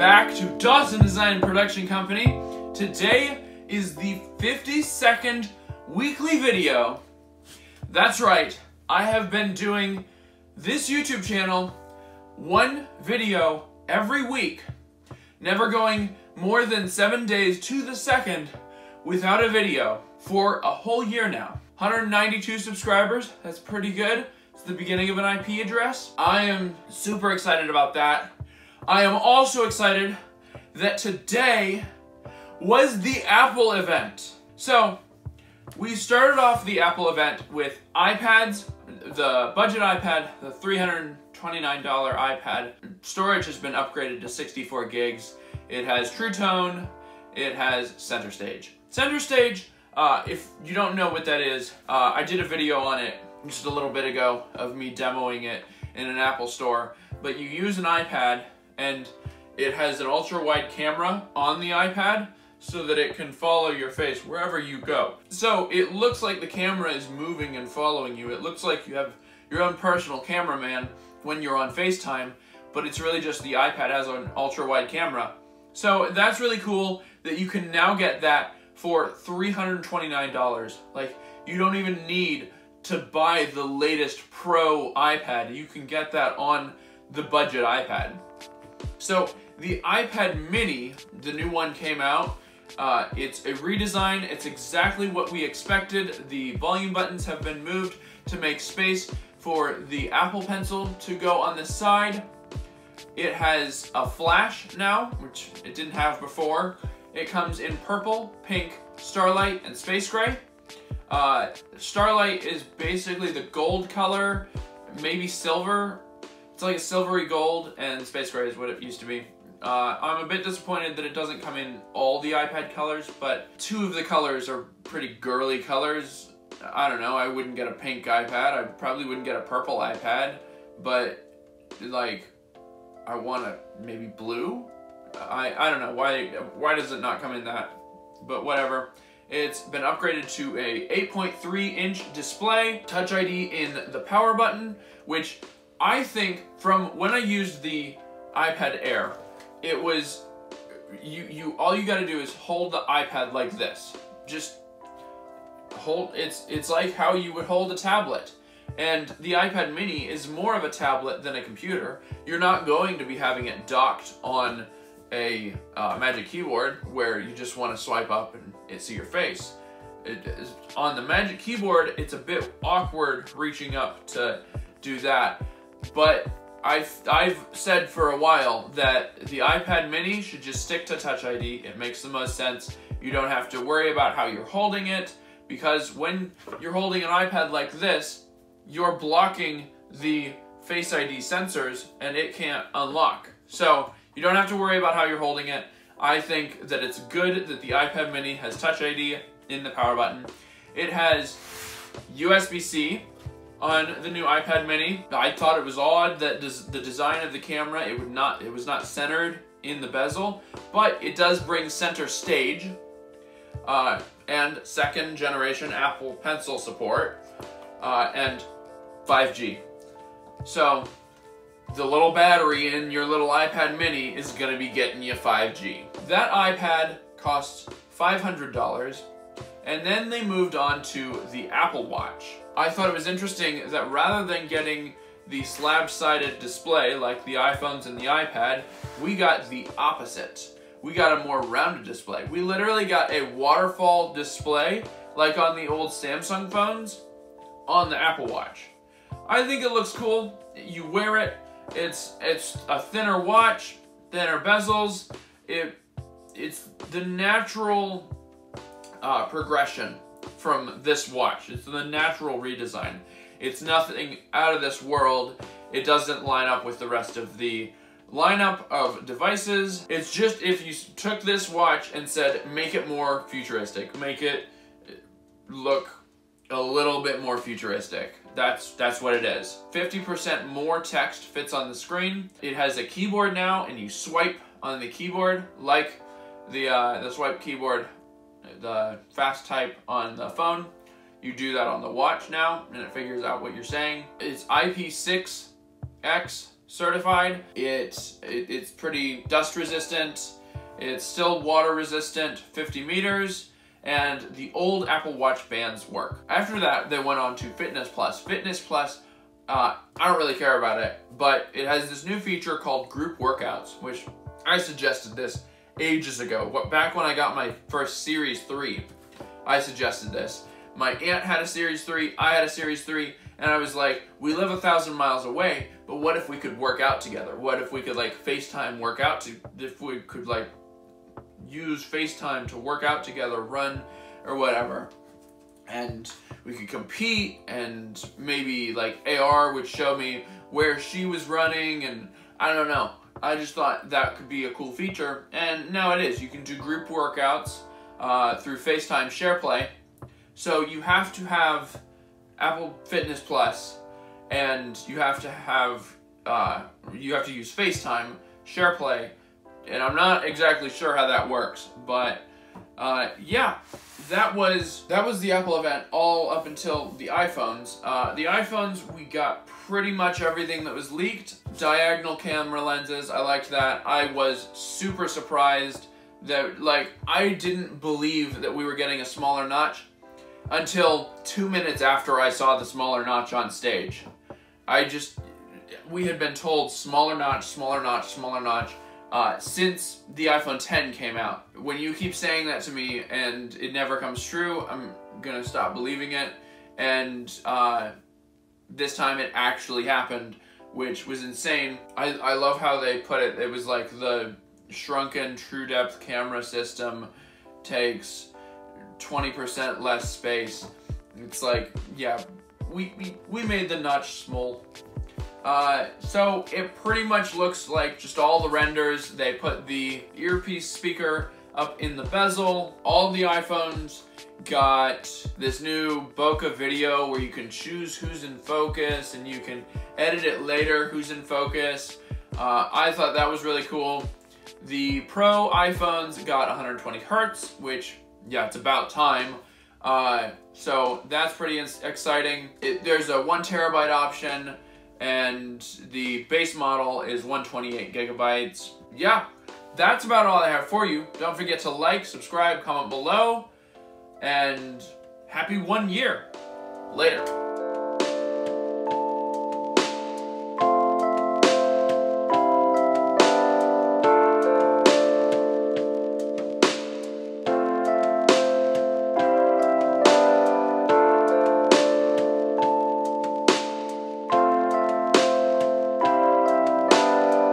back to Dawson Design Production Company. Today is the 52nd weekly video. That's right, I have been doing this YouTube channel one video every week, never going more than 7 days to the second without a video for a whole year now. 192 subscribers, that's pretty good. It's the beginning of an IP address. I am super excited about that. I am also excited that today was the Apple event. So, we started off the Apple event with iPads, the budget iPad, the $329 iPad. Storage has been upgraded to 64 gigs. It has True Tone, it has Center Stage. Center Stage, if you don't know what that is, I did a video on it just a little bit ago of me demoing it in an Apple store. But you use an iPad and it has an ultra-wide camera on the iPad so that it can follow your face wherever you go. So it looks like the camera is moving and following you. It looks like you have your own personal cameraman when you're on FaceTime, but it's really just the iPad has an ultra-wide camera. So that's really cool that you can now get that for $329. Like, you don't even need to buy the latest Pro iPad. You can get that on the budget iPad. So the iPad mini, the new one came out. It's a redesign. It's exactly what we expected. The volume buttons have been moved to make space for the Apple Pencil to go on the side. It has a flash now, which it didn't have before. It comes in purple, pink, starlight, and space gray. Starlight is basically the gold color, maybe silver. It's like a silvery gold, and space gray is what it used to be. I'm a bit disappointed that it doesn't come in all the iPad colors, but two of the colors are pretty girly colors. I don't know, I wouldn't get a pink iPad, I probably wouldn't get a purple iPad, but like, I want a maybe blue? I don't know, why does it not come in that? But whatever. It's been upgraded to a 8.3-inch display, Touch ID in the power button, which I think from when I used the iPad Air, it was, all you gotta do is hold the iPad like this. Just hold, it's like how you would hold a tablet. And the iPad mini is more of a tablet than a computer. You're not going to be having it docked on a Magic Keyboard where you just want to swipe up and see your face. On the Magic Keyboard, it's a bit awkward reaching up to do that. But I've said for a while that the iPad mini should just stick to Touch ID. It makes the most sense. You don't have to worry about how you're holding it, because when you're holding an iPad like this, you're blocking the Face ID sensors and it can't unlock. So you don't have to worry about how you're holding it. I think that it's good that the iPad mini has Touch ID in the power button. It has USB-C on the new iPad mini. I thought it was odd that the design of the camera, it was not centered in the bezel, but it does bring Center Stage and second generation Apple Pencil support and 5G. So the little battery in your little iPad mini is gonna be getting you 5G. That iPad costs $500, and then they moved on to the Apple Watch. I thought it was interesting that rather than getting the slab-sided display like the iPhones and the iPad, we got the opposite. We got a more rounded display. We literally got a waterfall display like on the old Samsung phones on the Apple Watch. I think it looks cool. You wear it. It's a thinner watch, thinner bezels. It's the natural progression from this watch. It's the natural redesign. It's nothing out of this world. It doesn't line up with the rest of the lineup of devices. It's just if you took this watch and said, make it more futuristic, make it look a little bit more futuristic. That's what it is. 50% more text fits on the screen. It has a keyboard now, and you swipe on the keyboard like the swipe keyboard, the fast type on the phone. You do that on the watch now, and it figures out what you're saying. It's IP6X certified. It's pretty dust resistant. It's still water resistant, 50 meters, and the old Apple Watch bands work. After that, they went on to Fitness Plus. Fitness Plus, I don't really care about it, but it has this new feature called group workouts, which I suggested this ages ago. Back when I got my first Series 3, I suggested this. My aunt had a Series 3, I had a Series 3, and I was like, we live 1,000 miles away, but what if we could work out together? What if we could like FaceTime work out if we could like use FaceTime to work out together, run or whatever. And we could compete, and maybe like AR would show me where she was running, and I don't know. I just thought that could be a cool feature, and now it is. You can do group workouts through FaceTime SharePlay. So you have to have Apple Fitness Plus, and you have to use FaceTime SharePlay, and I'm not exactly sure how that works, but yeah, that was the Apple event all up until the iPhones. The iPhones, we got pretty much everything that was leaked. Diagonal camera lenses, I liked that. I was super surprised that, like, I didn't believe that we were getting a smaller notch until 2 minutes after I saw the smaller notch on stage. We had been told smaller notch, smaller notch, smaller notch, since the iPhone 10 came out. When you keep saying that to me and it never comes true, I'm gonna stop believing it. And this time it actually happened, which was insane. I love how they put it. It was like the shrunken true depth camera system takes 20% less space. It's like, yeah, we made the notch small. So it pretty much looks like just all the renders. They put the earpiece speaker up in the bezel. All the iPhones got this new bokeh video where you can choose who's in focus and you can edit it later who's in focus. I thought that was really cool. The Pro iPhones got 120 Hertz, which, yeah, it's about time. So that's pretty exciting. There's a 1 terabyte option, and the base model is 128 gigabytes. Yeah, that's about all I have for you. Don't forget to like, subscribe, comment below, and happy 1 year. Later.